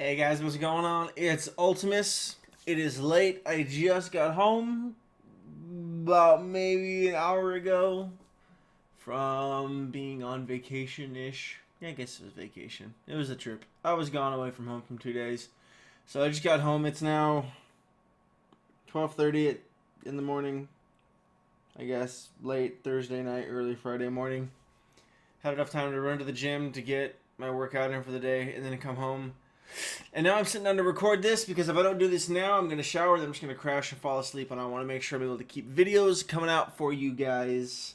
Hey guys, what's going on? It's Ultimus. It is late. I just got home about maybe an hour ago from being on vacation-ish. Yeah, I guess it was vacation. It was a trip. I was gone away from home from 2 days. So I just got home. It's now 12:30 in the morning. I guess late Thursday night, early Friday morning. Had enough time to run to the gym to get my workout in for the day and then come home. And now I'm sitting down to record this because if I don't do this now, I'm going to shower, then I'm just going to crash and fall asleep, and I want to make sure I'm able to keep videos coming out for you guys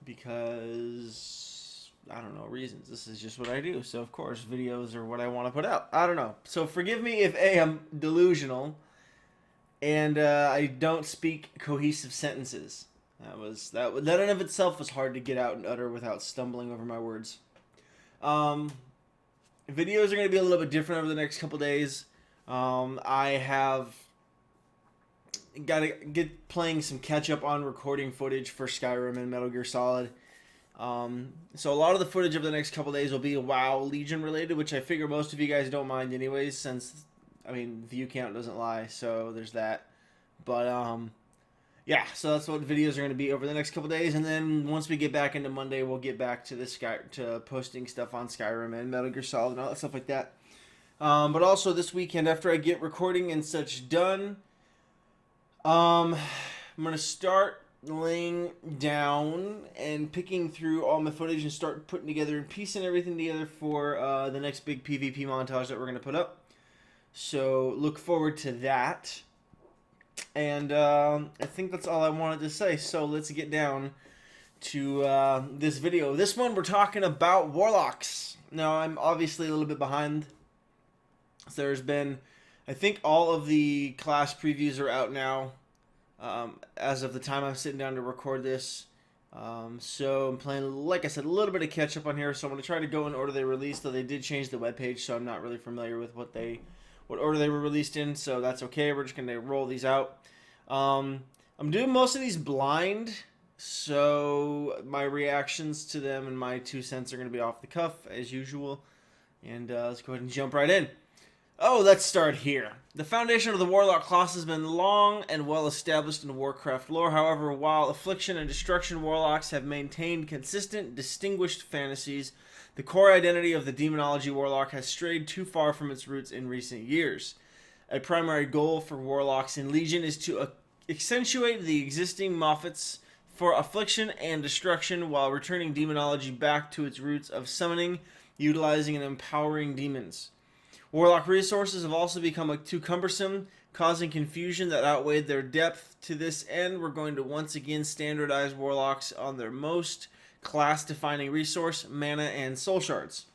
because, I don't know, reasons. This is just what I do. So, of course, videos are what I want to put out. I don't know. So, forgive me if A, I'm delusional and I don't speak cohesive sentences. That in of itself was hard to get out and utter without stumbling over my words. Videos are going to be a little bit different over the next couple days. I have got to get playing some catch up on recording footage for Skyrim and Metal Gear Solid. So a lot of the footage over the next couple days will be WoW Legion related, which I figure most of you guys don't mind anyways, since, I mean, view count doesn't lie, so there's that. But, yeah, so that's what videos are going to be over the next couple days, and then once we get back into Monday, we'll get back to to posting stuff on Skyrim and Metal Gear Solid and all that stuff like that. But also this weekend, after I get recording and such done, I'm going to start laying down and picking through all my footage and start putting together and piecing everything together for the next big PvP montage that we're going to put up. So look forward to that. And I think that's all I wanted to say. So let's get down to this video. This one we're talking about Warlocks. Now I'm obviously a little bit behind. So there's been, I think all of the class previews are out now. As of the time I'm sitting down to record this. So I'm playing, like I said, a little bit of catch up on here. So I'm going to try to go in order they released. Though they did change the webpage, so I'm not really familiar with what order they were released in, so that's okay. We're just going to roll these out. I'm doing most of these blind, so my reactions to them and my 2 cents are going to be off the cuff, as usual. And let's go ahead and jump right in. Oh, let's start here. The foundation of the Warlock class has been long and well established in Warcraft lore. However, while Affliction and Destruction Warlocks have maintained consistent, distinguished fantasies, the core identity of the Demonology Warlock has strayed too far from its roots in recent years. A primary goal for Warlocks in Legion is to accentuate the existing moffats for Affliction and Destruction while returning Demonology back to its roots of summoning, utilizing, and empowering demons. Warlock resources have also become too cumbersome, causing confusion that outweighed their depth. To this end, we're going to once again standardize Warlocks on their most class-defining resource, mana and soul shards.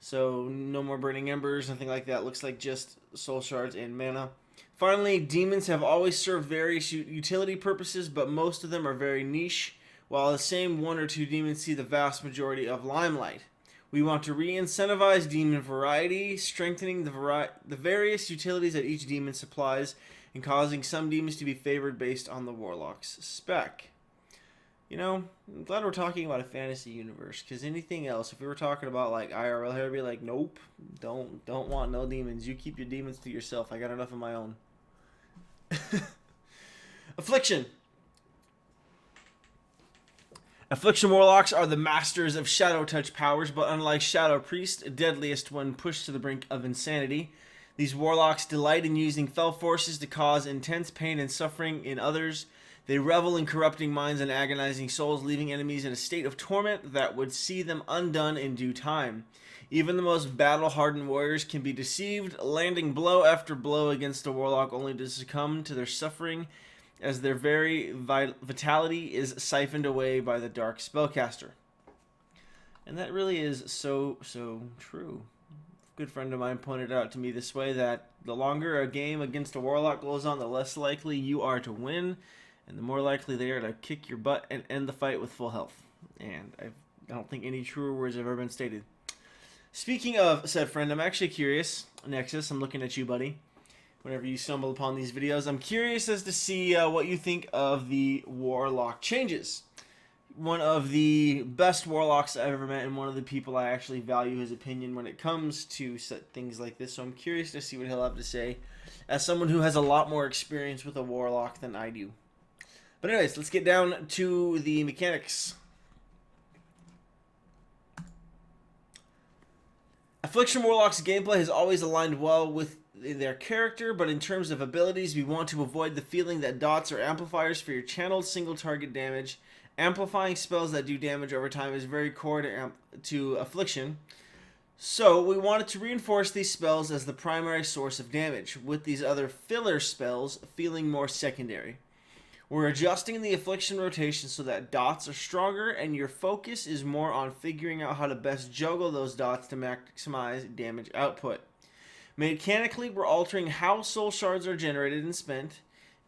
So no more burning embers, nothing like that. Looks like just soul shards and mana. Finally, demons have always served various utility purposes, but most of them are very niche, while the same 1 or 2 demons see the vast majority of limelight. We want to re-incentivize demon variety, strengthening the various utilities that each demon supplies, and causing some demons to be favored based on the Warlock's spec. You know, I'm glad we're talking about a fantasy universe, because anything else, if we were talking about like IRL here, I'd be like, nope, don't want no demons. You keep your demons to yourself. I got enough of my own. Affliction. Affliction Warlocks are the masters of Shadow Touch powers, but unlike Shadow Priest, deadliest when pushed to the brink of insanity. These Warlocks delight in using fell forces to cause intense pain and suffering in others. They revel in corrupting minds and agonizing souls, leaving enemies in a state of torment that would see them undone in due time. Even the most battle-hardened warriors can be deceived, landing blow after blow against a Warlock only to succumb to their suffering as their very vitality is siphoned away by the Dark Spellcaster. And that really is so true. A good friend of mine pointed out to me this way that the longer a game against a Warlock goes on, the less likely you are to win, and the more likely they are to kick your butt and end the fight with full health. And I don't think any truer words have ever been stated. Speaking of said friend, I'm actually curious. Nexus, I'm looking at you, buddy. Whenever you stumble upon these videos, I'm curious as to see what you think of the Warlock changes. One of the best Warlocks I've ever met, and one of the people I actually value his opinion when it comes to things like this. So I'm curious to see what he'll have to say, as someone who has a lot more experience with a Warlock than I do. But anyways, let's get down to the mechanics. Affliction Warlock's gameplay has always aligned well with their character, but in terms of abilities, we want to avoid the feeling that dots are amplifiers for your channeled single target damage. Amplifying spells that do damage over time is very core to Affliction, so we wanted to reinforce these spells as the primary source of damage, with these other filler spells feeling more secondary. We're adjusting the Affliction rotation so that dots are stronger and your focus is more on figuring out how to best juggle those dots to maximize damage output. Mechanically, we're altering how soul shards are generated and spent,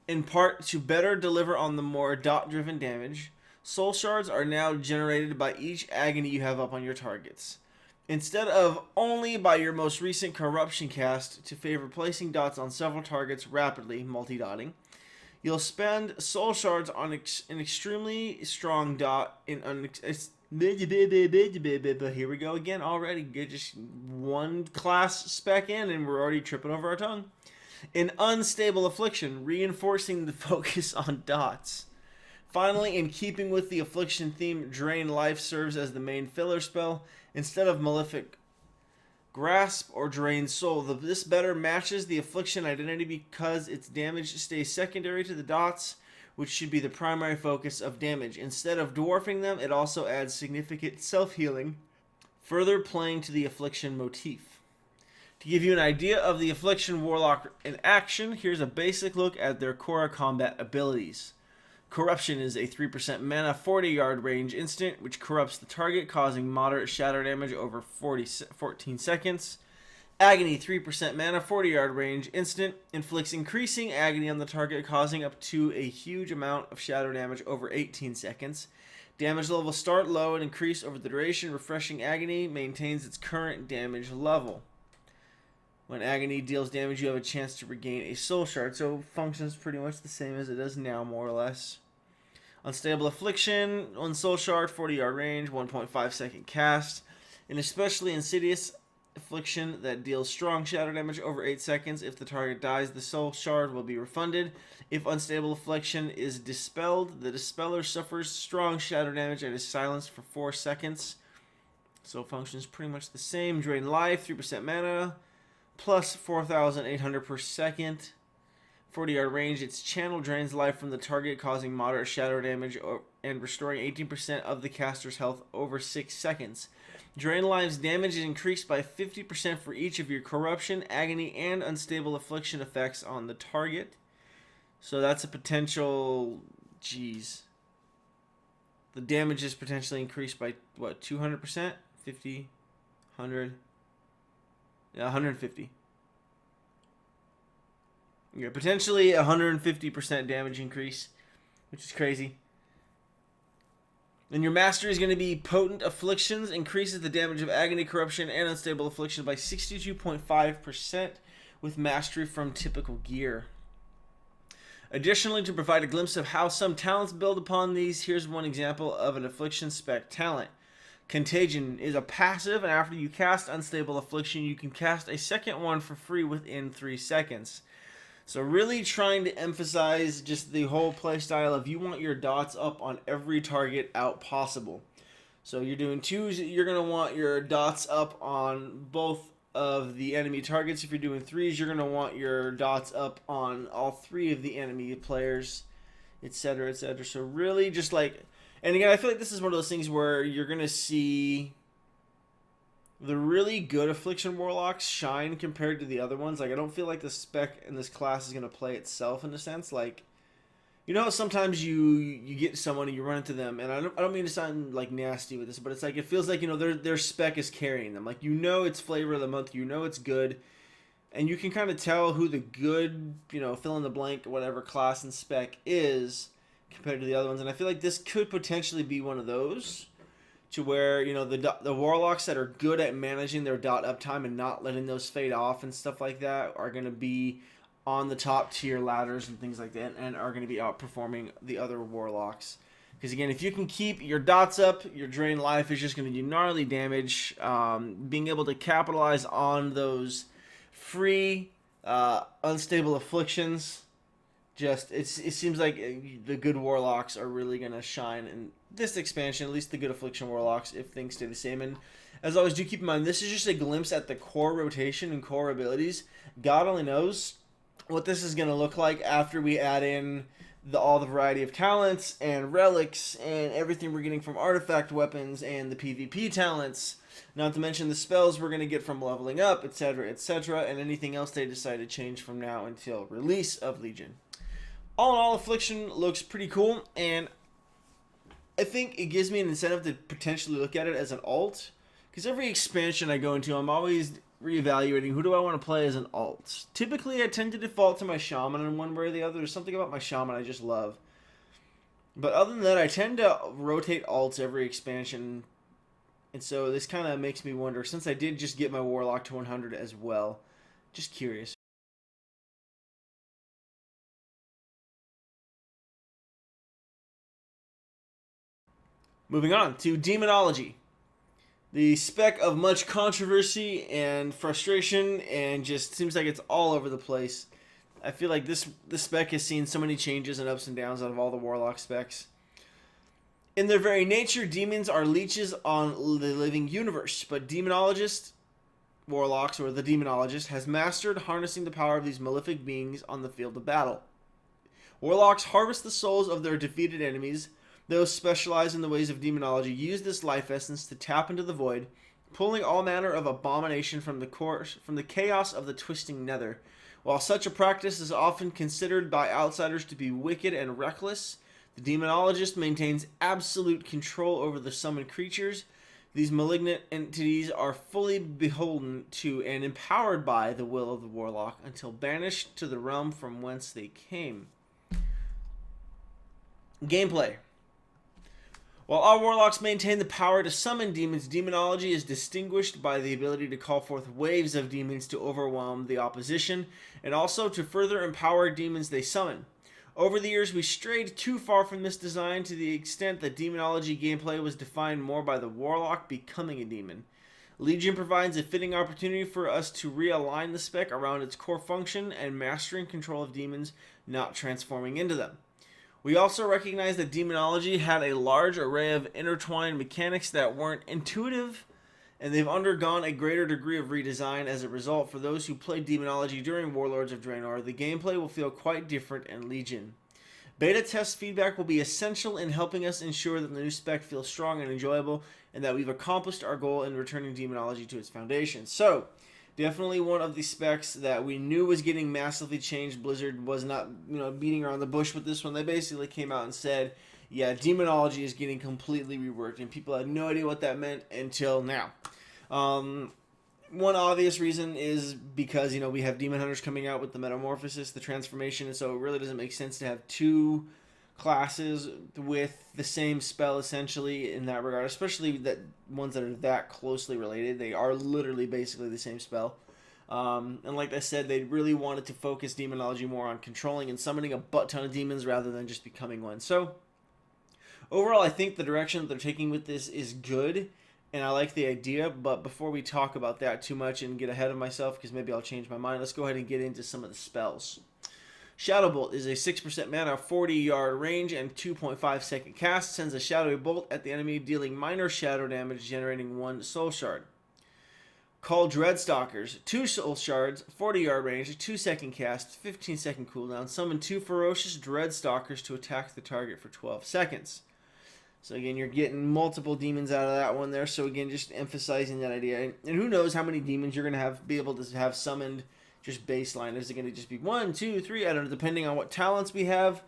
in part to better deliver on the more dot-driven damage. Soul shards are now generated by each agony you have up on your targets, instead of only by your most recent corruption cast to favor placing dots on several targets rapidly, multi-dotting. You'll spend soul shards on an extremely strong dot in here we go again already. Get just one class spec in and we're already tripping over our tongue. An unstable Affliction, reinforcing the focus on dots. Finally, in keeping with the Affliction theme, Drain Life serves as the main filler spell instead of Malefic Grasp or Drain Soul. This better matches the Affliction identity because its damage stays secondary to the dots, which should be the primary focus of damage. Instead of dwarfing them, it also adds significant self-healing, further playing to the Affliction motif. To give you an idea of the Affliction Warlock in action, here's a basic look at their core combat abilities. Corruption is a 3% mana 40-yard range instant, which corrupts the target, causing moderate shatter damage over 14 seconds. Agony, 3% mana 40-yard range instant, inflicts increasing agony on the target, causing up to a huge amount of shatter damage over 18 seconds. Damage levels start low and increase over the duration. Refreshing Agony maintains its current damage level. When Agony deals damage, you have a chance to regain a soul shard, so functions pretty much the same as it does now, more or less. Unstable Affliction, 1 soul shard, 40-yard range, 1.5 second cast. An especially insidious Affliction that deals strong shatter damage over 8 seconds. If the target dies, the soul shard will be refunded. If Unstable Affliction is dispelled, the dispeller suffers strong shatter damage and is silenced for 4 seconds. So functions pretty much the same. Drain Life, 3% mana, plus 4,800 per second. 40-yard range, its channel drains life from the target, causing moderate shadow damage and restoring 18% of the caster's health over 6 seconds. Drain Live's damage is increased by 50% for each of your Corruption, Agony, and Unstable Affliction effects on the target. So that's a potential... Jeez. The damage is potentially increased by, what, 200%? 50? 100? Yeah, 150. Yeah, potentially 150% damage increase, which is crazy. And your mastery is going to be Potent Afflictions, increases the damage of Agony, Corruption, and Unstable Affliction by 62.5% with mastery from typical gear. Additionally, to provide a glimpse of how some talents build upon these, here's one example of an Affliction spec talent. Contagion is a passive, and after you cast Unstable Affliction, you can cast a second one for free within 3 seconds. So really trying to emphasize just the whole playstyle of you want your dots up on every target out possible. So you're doing 2s, you're going to want your dots up on both of the enemy targets. If you're doing 3s, you're going to want your dots up on all 3 of the enemy players, etc., etc. So really just like... And again, I feel like this is one of those things where you're going to see the really good Affliction Warlocks shine compared to the other ones. Like, I don't feel like the spec in this class is going to play itself in a sense. Like, you know, sometimes you get someone and you run into them, and I don't mean to sound, like, nasty with this, but it's like, it feels like, you know, their spec is carrying them. Like, you know it's flavor of the month, you know it's good, and you can kind of tell who the good, you know, fill in the blank, whatever class and spec is compared to the other ones. And I feel like this could potentially be one of those, to where, you know, the Warlocks that are good at managing their dot uptime and not letting those fade off and stuff like that are going to be on the top tier ladders and things like that, and are going to be outperforming the other Warlocks Because again, if you can keep your dots up, your drain life is just going to do gnarly damage. Being able to capitalize on those free unstable afflictions, it seems like the good warlocks are really going to shine in this expansion, at least the good affliction warlocks, if things stay the same. And as always, do keep in mind, this is just a glimpse at the core rotation and core abilities. God only knows what this is going to look like after we add in all the variety of talents and relics and everything we're getting from artifact weapons and the PvP talents, not to mention the spells we're going to get from leveling up, etc., and anything else they decide to change from now until release of Legion. All in all, Affliction looks pretty cool, and I think it gives me an incentive to potentially look at it as an alt, because every expansion I go into, I'm always reevaluating who do I want to play as an alt. Typically, I tend to default to my Shaman in one way or the other. There's something about my Shaman I just love. But other than that, I tend to rotate alts every expansion, and so this kind of makes me wonder, since I did just get my Warlock to 100 as well, just curious. Moving on to Demonology. The spec of much controversy and frustration, and just seems like it's all over the place. I feel like this spec has seen so many changes and ups and downs out of all the Warlock specs. In their very nature, demons are leeches on the living universe, but Demonologist, Warlocks, or the Demonologist, has mastered harnessing the power of these malefic beings on the field of battle. Warlocks harvest the souls of their defeated enemies. Those specialized in the ways of demonology use this life essence to tap into the void, pulling all manner of abomination from the chaos of the twisting nether. While such a practice is often considered by outsiders to be wicked and reckless, the demonologist maintains absolute control over the summoned creatures. These malignant entities are fully beholden to and empowered by the will of the warlock until banished to the realm from whence they came. Gameplay. While all warlocks maintain the power to summon demons, demonology is distinguished by the ability to call forth waves of demons to overwhelm the opposition, and also to further empower demons they summon. Over the years, we strayed too far from this design to the extent that demonology gameplay was defined more by the warlock becoming a demon. Legion provides a fitting opportunity for us to realign the spec around its core function and mastering control of demons, not transforming into them. We also recognize that demonology had a large array of intertwined mechanics that weren't intuitive, and they've undergone a greater degree of redesign. As a result, for those who played demonology during Warlords of Draenor, the gameplay will feel quite different in Legion. Beta test feedback will be essential in helping us ensure that the new spec feels strong and enjoyable, and that we've accomplished our goal in returning demonology to its foundation. So, definitely one of the specs that we knew was getting massively changed. Blizzard was not, beating around the bush with this one. They basically came out and said, yeah, demonology is getting completely reworked, and people had no idea what that meant until now. One obvious reason is because, we have Demon Hunters coming out with the Metamorphosis, the transformation, and so it really doesn't make sense to have two classes with the same spell essentially in that regard, especially that ones that are that closely related. They are literally basically the same spell. And like I said, they really wanted to focus demonology more on controlling and summoning a butt ton of demons rather than just becoming one. So overall, I think the direction that they're taking with this is good, and I like the idea. But before we talk about that too much and get ahead of myself, because maybe I'll change my mind, let's go ahead and get into some of the spells. Shadow Bolt is a 6% mana, 40-yard range, and 2.5 second cast. Sends a shadowy bolt at the enemy, dealing minor shadow damage, generating 1 soul shard. Call Dreadstalkers, 2 soul shards, 40-yard range, 2 second cast, 15 second cooldown. Summon 2 ferocious Dreadstalkers to attack the target for 12 seconds. So again, you're getting multiple demons out of that one there. So again, just emphasizing that idea. And who knows how many demons you're going to be able to have summoned just baseline. Is it going to just be 1, 2, 3? I don't know, depending on what talents we have.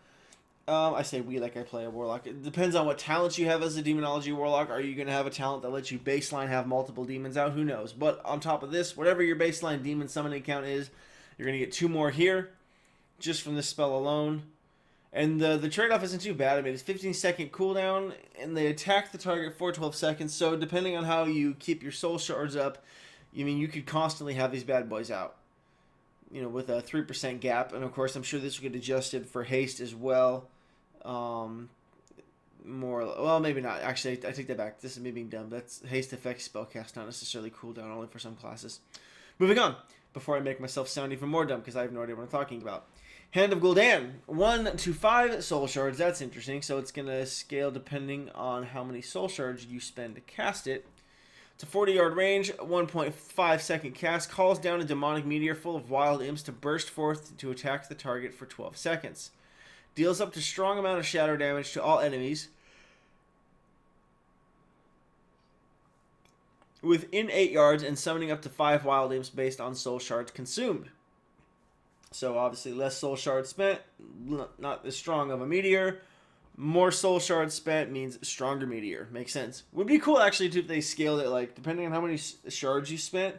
I say we like I play a Warlock. It depends on what talents you have as a Demonology Warlock. Are you going to have a talent that lets you baseline have multiple demons out? Who knows? But on top of this, whatever your baseline demon summoning count is, you're going to get 2 more here just from this spell alone. And the trade-off isn't too bad. I mean, it's 15-second cooldown, and they attack the target for 12 seconds. So depending on how you keep your soul shards up, you could constantly have these bad boys out. With a 3% gap. And of course, I'm sure this will get adjusted for haste as well. more. Well, maybe not. Actually, I take that back. This is me being dumb. That's haste effect spellcast, not necessarily cooldown, only for some classes. Moving on. Before I make myself sound even more dumb, because I have no idea what I'm talking about. Hand of Gul'dan. 1 to 5 soul shards. That's interesting. So it's going to scale depending on how many soul shards you spend to cast it. It's a 40-yard range, 1.5-second cast. Calls down a demonic meteor full of wild imps to burst forth to attack the target for 12 seconds. Deals up to strong amount of shadow damage to all enemies within 8 yards and summoning up to 5 wild imps based on soul shards consumed. So obviously less soul shards spent, not as strong of a meteor. More soul shards spent means stronger meteor. Makes sense. Would be cool actually too if they scaled it, like depending on how many shards you spent,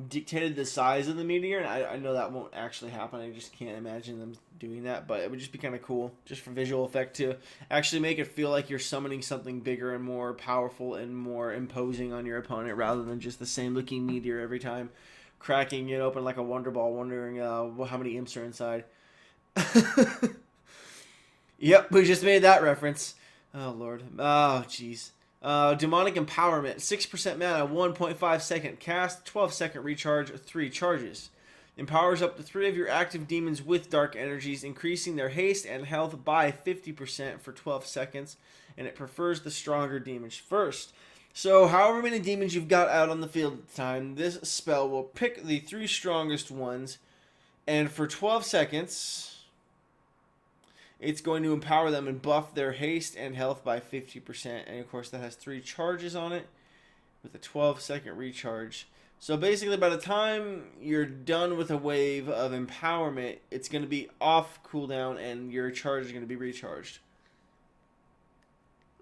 dictated the size of the meteor. And I know that won't actually happen. I just can't imagine them doing that, but it would just be kind of cool just for visual effect to actually make it feel like you're summoning something bigger and more powerful and more imposing on your opponent rather than just the same looking meteor every time. Cracking it open like a Wonder Ball, wondering how many imps are inside. Yep, we just made that reference. Oh, Lord. Oh, jeez. Demonic Empowerment. 6% mana, 1.5-second cast, 12-second recharge, 3 charges. Empowers up to 3 of your active demons with dark energies, increasing their haste and health by 50% for 12 seconds, and it prefers the stronger demons first. So, however many demons you've got out on the field at the time, this spell will pick the 3 strongest ones, and for 12 seconds, it's going to empower them and buff their haste and health by 50%. And, of course, that has 3 charges on it with a 12-second recharge. So, basically, by the time you're done with a wave of empowerment, it's going to be off cooldown, and your charge is going to be recharged.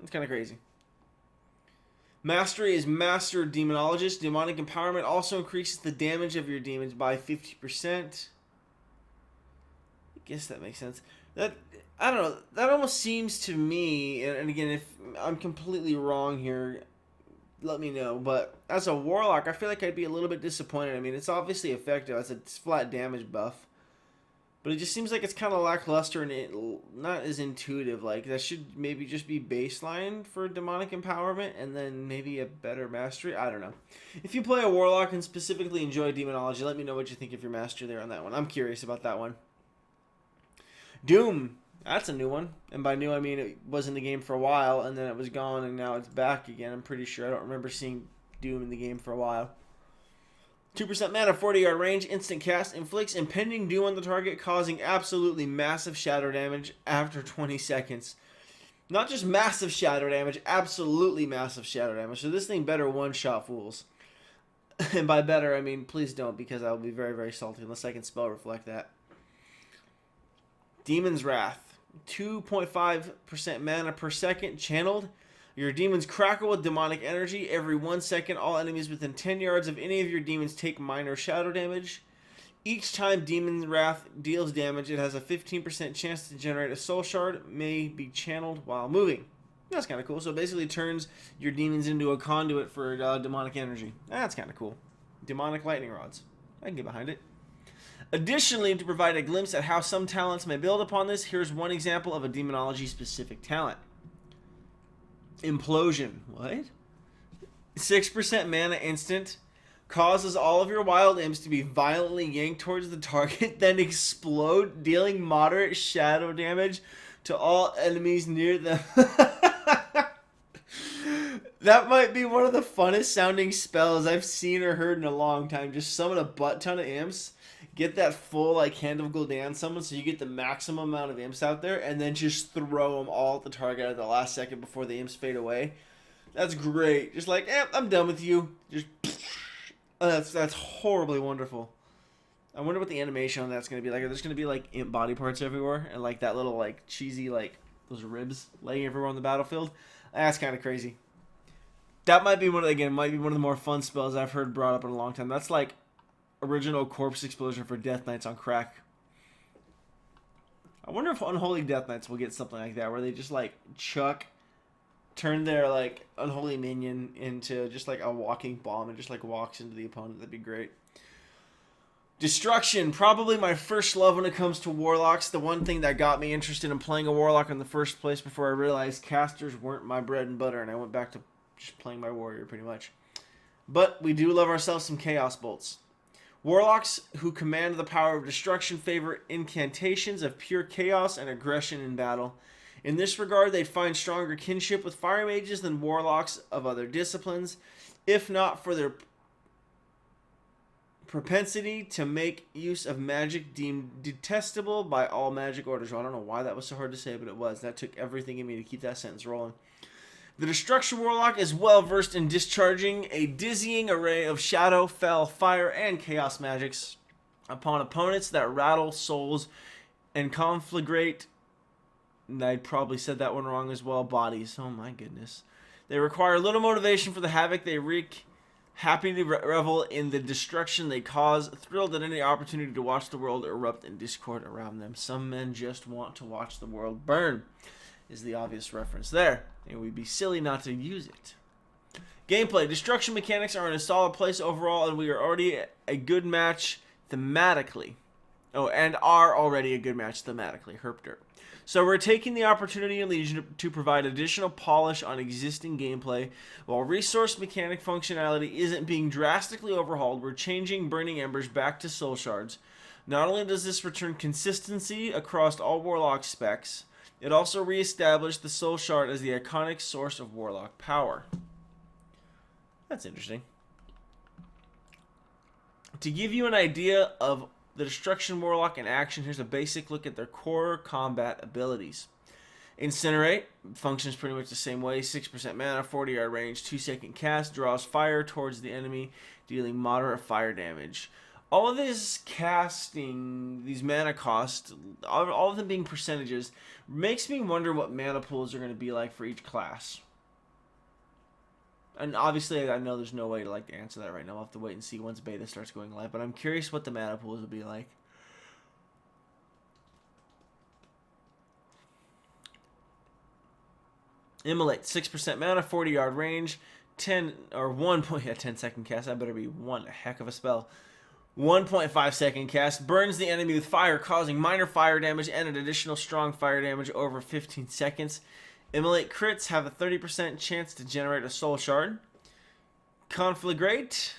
It's kind of crazy. Mastery is Master Demonologist. Demonic Empowerment also increases the damage of your demons by 50%. I guess that makes sense. I don't know. That almost seems to me, and again, if I'm completely wrong here, let me know. But as a Warlock, I feel like I'd be a little bit disappointed. I mean, it's obviously effective. It's a flat damage buff. But it just seems like it's kind of lackluster and not as intuitive. Like, that should maybe just be baseline for Demonic Empowerment and then maybe a better Mastery. I don't know. If you play a Warlock and specifically enjoy Demonology, let me know what you think of your Mastery there on that one. I'm curious about that one. Doom. That's a new one. And by new, I mean it was in the game for a while and then it was gone and now it's back again. I'm pretty sure. I don't remember seeing Doom in the game for a while. 2% mana, 40-yard range, instant cast, inflicts impending doom on the target, causing absolutely massive shadow damage after 20 seconds. Not just massive shadow damage, absolutely massive shadow damage. So this thing better one-shot fools. And by better, I mean please don't, because I'll be very, very salty unless I can spell reflect that. Demon's Wrath. 2.5% mana per second, channeled. Your demons crackle with demonic energy. Every 1 second, all enemies within 10 yards of any of your demons take minor shadow damage. Each time Demon's Wrath deals damage, it has a 15% chance to generate a soul shard, may be channeled while moving. That's kind of cool. So it basically turns your demons into a conduit for demonic energy. That's kind of cool. Demonic lightning rods. I can get behind it. Additionally, to provide a glimpse at how some talents may build upon this, here's one example of a demonology-specific talent. Implosion. What? 6% mana instant. Causes all of your wild imps to be violently yanked towards the target, then explode, dealing moderate shadow damage to all enemies near them. That might be one of the funnest sounding spells I've seen or heard in a long time. Just summon a butt ton of imps, get that full like Hand of Gul'dan summon so you get the maximum amount of imps out there, and then just throw them all at the target at the last second before the imps fade away. That's great. Just like, I'm done with you. Just that's horribly wonderful. I wonder what the animation on that's going to be like. Are there going to be like imp body parts everywhere and like that little like cheesy like those ribs laying everywhere on the battlefield? That's kind of crazy. That might be one of the more fun spells I've heard brought up in a long time. That's like original corpse explosion for Death Knights on crack. I wonder if Unholy Death Knights will get something like that where they just like turn their like unholy minion into just like a walking bomb and just like walks into the opponent. That'd be great. Destruction, probably my first love when it comes to Warlocks. The one thing that got me interested in playing a Warlock in the first place before I realized casters weren't my bread and butter, and I went back to just playing my Warrior pretty much. But we do love ourselves some Chaos Bolts. Warlocks who command the power of destruction favor incantations of pure chaos and aggression in battle. In this regard, they find stronger kinship with fire mages than Warlocks of other disciplines, if not for their propensity to make use of magic deemed detestable by all magic orders. Well, I don't know why that was so hard to say, but it was. That took everything in me to keep that sentence rolling. The Destruction Warlock is well versed in discharging a dizzying array of shadow, fel, fire, and chaos magics upon opponents that rattle souls and conflagrate. I probably said that one wrong as well. Bodies. Oh my goodness. They require little motivation for the havoc they wreak. Happy to revel in the destruction they cause, thrilled at any opportunity to watch the world erupt in discord around them. Some men just want to watch the world burn, is the obvious reference there. It would be silly not to use it. Gameplay. Destruction mechanics are in a solid place overall, and we are already a good match thematically. Oh, and are already a good match thematically. Herp derp. So we're taking the opportunity in Legion to provide additional polish on existing gameplay. While resource mechanic functionality isn't being drastically overhauled, we're changing Burning Embers back to Soul Shards. Not only does this return consistency across all Warlock specs, it also reestablished the Soul Shard as the iconic source of Warlock power. That's interesting. To give you an idea of the Destruction Warlock in action, here's a basic look at their core combat abilities. Incinerate functions pretty much the same way. 6% mana, 40-yard range, 2-second cast, draws fire towards the enemy, dealing moderate fire damage. All of this casting, these mana costs, all of them being percentages, makes me wonder what mana pools are going to be like for each class. And obviously, I know there's no way to answer that right now. I'll have to wait and see once beta starts going live. But I'm curious what the mana pools will be like. Immolate, 6% mana, 40-yard range, 10 second cast. That better be one heck of a spell. 1.5 second cast, burns the enemy with fire, causing minor fire damage and an additional strong fire damage over 15 seconds. Immolate crits have a 30% chance to generate a soul shard. Conflagrate,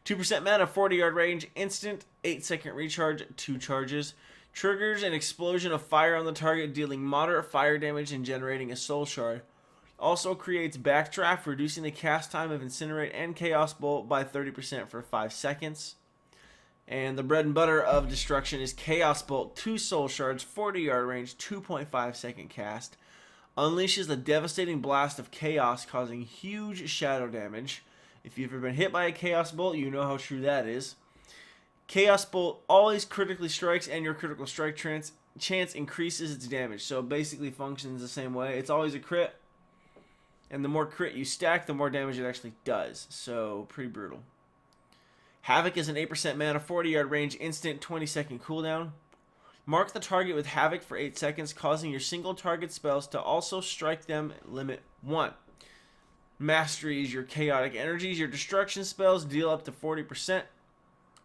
2% mana, 40-yard range, instant, 8-second recharge, 2 charges. Triggers an explosion of fire on the target, dealing moderate fire damage and generating a soul shard. Also creates backdraft, reducing the cast time of Incinerate and Chaos Bolt by 30% for 5 seconds. And the bread and butter of destruction is Chaos Bolt, 2 soul shards, 40-yard range, 2.5 second cast. Unleashes a devastating blast of chaos, causing huge shadow damage. If you've ever been hit by a Chaos Bolt, you know how true that is. Chaos Bolt always critically strikes, and your critical strike chance increases its damage. So it basically functions the same way. It's always a crit. And the more crit you stack, the more damage it actually does. So, pretty brutal. Havoc is an 8% mana, 40-yard range, instant, 20-second cooldown. Mark the target with Havoc for 8 seconds, causing your single target spells to also strike them at limit 1. Mastery is your chaotic energies. Your destruction spells deal up to 40%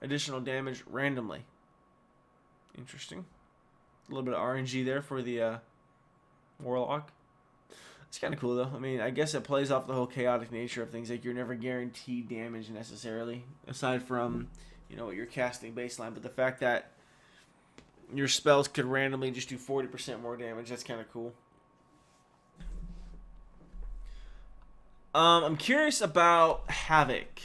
additional damage randomly. Interesting. A little bit of RNG there for the Warlock. It's kind of cool, though. I mean, I guess it plays off the whole chaotic nature of things. Like, you're never guaranteed damage, necessarily. Aside from, what you're casting baseline. But the fact that your spells could randomly just do 40% more damage, that's kind of cool. I'm curious about Havoc.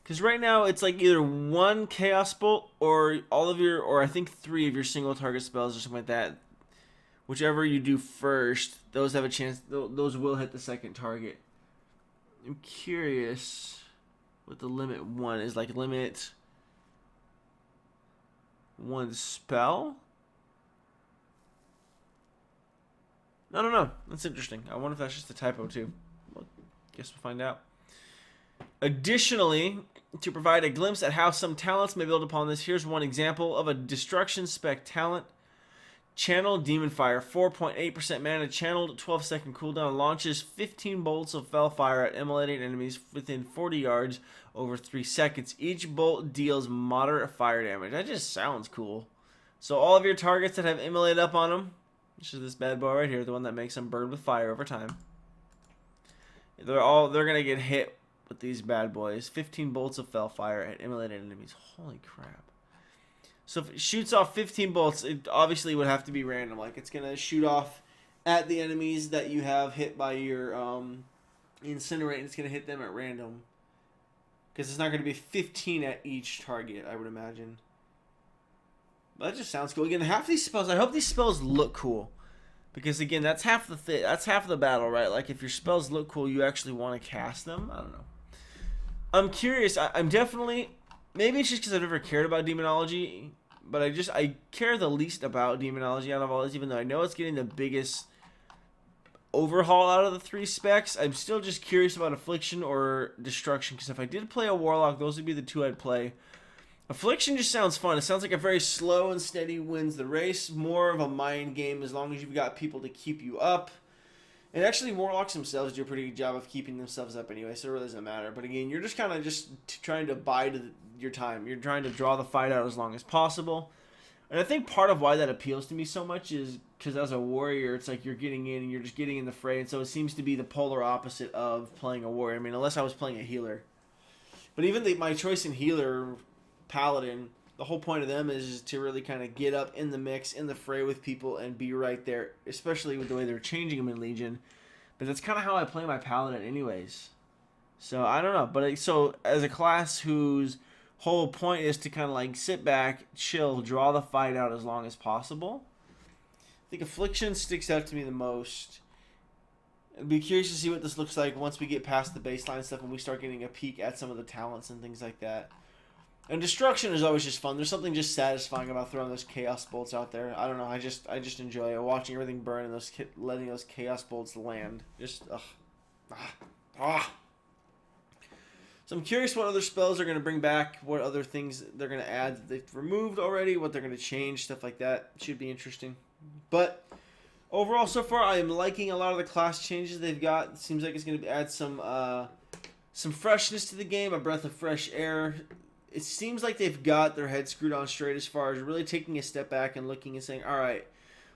Because right now, it's like either one Chaos Bolt or all of your, or I think 3 of your single target spells or something like that. Whichever you do first, those have a chance, those will hit the second target. I'm curious what the limit 1 is. Like, limit 1 spell? I don't know. That's interesting. I wonder if that's just a typo, too. Well, guess we'll find out. Additionally, to provide a glimpse at how some talents may build upon this, here's one example of a destruction spec talent. Channel Demon Fire, 4.8% mana, channeled, 12-second cooldown, launches 15 bolts of Fellfire at immolating enemies within 40 yards over 3 seconds. Each bolt deals moderate fire damage. That just sounds cool. So all of your targets that have immolate up on them, which is this bad boy right here, the one that makes them burn with fire over time, they're gonna get hit with these bad boys. 15 bolts of Fellfire at immolated enemies. Holy crap. So if it shoots off 15 bolts, it obviously would have to be random. Like, it's going to shoot off at the enemies that you have hit by your Incinerate, and it's going to hit them at random. Because it's not going to be 15 at each target, I would imagine. But that just sounds cool. Again, half these spells, I hope these spells look cool. Because, again, that's half the battle, right? Like, if your spells look cool, you actually want to cast them. I don't know. I'm curious. I'm definitely... Maybe it's just because I've never cared about demonology, but I care the least about demonology out of all this, even though I know it's getting the biggest overhaul out of the 3 specs. I'm still just curious about Affliction or Destruction, because if I did play a Warlock, those would be the 2 I'd play. Affliction just sounds fun. It sounds like a very slow and steady wins the race, more of a mind game as long as you've got people to keep you up. And actually, Warlocks themselves do a pretty good job of keeping themselves up anyway, so it really doesn't matter. But again, you're just kind of trying to bide your time. You're trying to draw the fight out as long as possible. And I think part of why that appeals to me so much is because as a warrior, it's like you're getting in and you're just getting in the fray. And so it seems to be the polar opposite of playing a warrior. I mean, unless I was playing a healer. But even my choice in healer, Paladin, the whole point of them is to really kind of get up in the mix, in the fray with people, and be right there, especially with the way they're changing them in Legion. But that's kind of how I play my Paladin anyways. So, I don't know. But so, as a class whose whole point is to kind of like sit back, chill, draw the fight out as long as possible, I think Affliction sticks out to me the most. I'd be curious to see what this looks like once we get past the baseline stuff and we start getting a peek at some of the talents and things like that. And Destruction is always just fun. There's something just satisfying about throwing those Chaos Bolts out there. I don't know. I just enjoy it. Watching everything burn and letting those Chaos Bolts land. Just, So I'm curious what other spells they're going to bring back, what other things they're going to add that they've removed already, what they're going to change, stuff like that. Should be interesting. But overall, so far, I am liking a lot of the class changes they've got. It seems like it's going to add some freshness to the game, a breath of fresh air. It seems like they've got their head screwed on straight as far as really taking a step back and looking and saying, all right,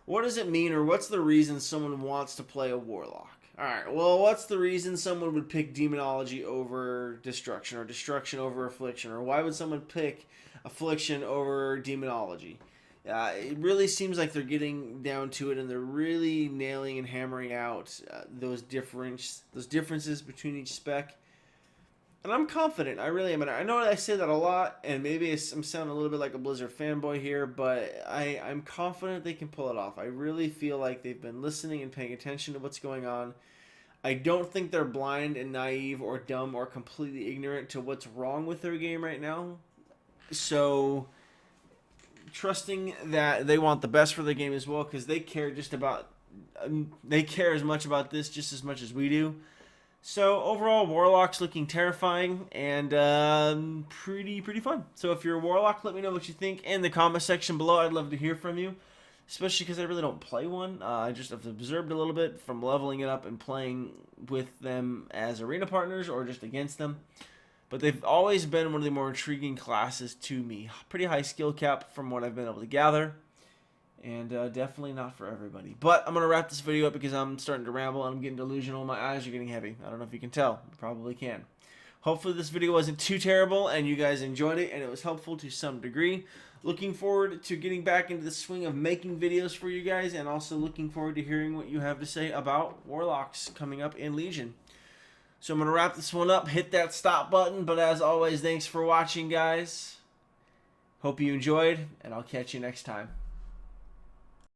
what does it mean, or what's the reason someone wants to play a Warlock? All right, well, what's the reason someone would pick Demonology over Destruction, or Destruction over Affliction, or why would someone pick Affliction over Demonology? It really seems like they're getting down to it, and they're really nailing and hammering out those differences between each spec. And I'm confident. I really am. And I know I say that a lot, and maybe I'm sounding a little bit like a Blizzard fanboy here, but I'm confident they can pull it off. I really feel like they've been listening and paying attention to what's going on. I don't think they're blind and naive or dumb or completely ignorant to what's wrong with their game right now. So, trusting that they want the best for the game as well, because they care as much about this just as much as we do. So, overall, Warlock's looking terrifying and pretty fun. So, if you're a Warlock, let me know what you think in the comment section below. I'd love to hear from you, especially because I really don't play one. I just have observed a little bit from leveling it up and playing with them as arena partners or just against them. But they've always been one of the more intriguing classes to me. Pretty high skill cap from what I've been able to gather. And definitely not for everybody. But I'm going to wrap this video up because I'm starting to ramble and I'm getting delusional. My eyes are getting heavy. I don't know if you can tell. You probably can. Hopefully this video wasn't too terrible and you guys enjoyed it and it was helpful to some degree. Looking forward to getting back into the swing of making videos for you guys, and also looking forward to hearing what you have to say about Warlocks coming up in Legion. So I'm going to wrap this one up. Hit that stop button. But as always, thanks for watching, guys. Hope you enjoyed, and I'll catch you next time.